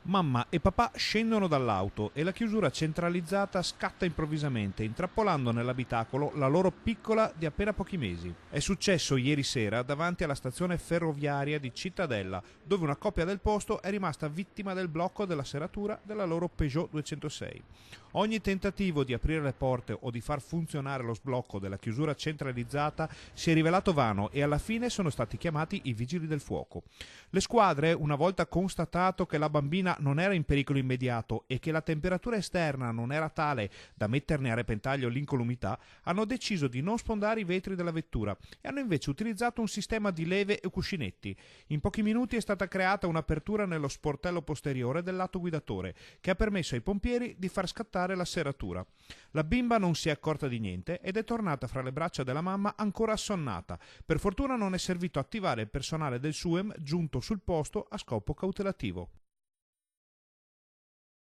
Mamma e papà scendono dall'auto e la chiusura centralizzata scatta improvvisamente, intrappolando nell'abitacolo la loro piccola di appena pochi mesi. È successo ieri sera davanti alla stazione ferroviaria di Cittadella, dove una coppia del posto è rimasta vittima del blocco della serratura della loro Peugeot 206. Ogni tentativo di aprire le porte o di far funzionare lo sblocco della chiusura centralizzata si è rivelato vano e alla fine sono stati chiamati i vigili del fuoco. Le squadre, una volta constatato che la bambina non era in pericolo immediato e che la temperatura esterna non era tale da metterne a repentaglio l'incolumità, hanno deciso di non sfondare i vetri della vettura e hanno invece utilizzato un sistema di leve e cuscinetti. In pochi minuti è stata creata un'apertura nello sportello posteriore del lato guidatore, che ha permesso ai pompieri di far scattare la serratura. La bimba non si è accorta di niente ed è tornata fra le braccia della mamma ancora assonnata. Per fortuna non è servito attivare il personale del SUEM giunto sul posto a scopo cautelativo.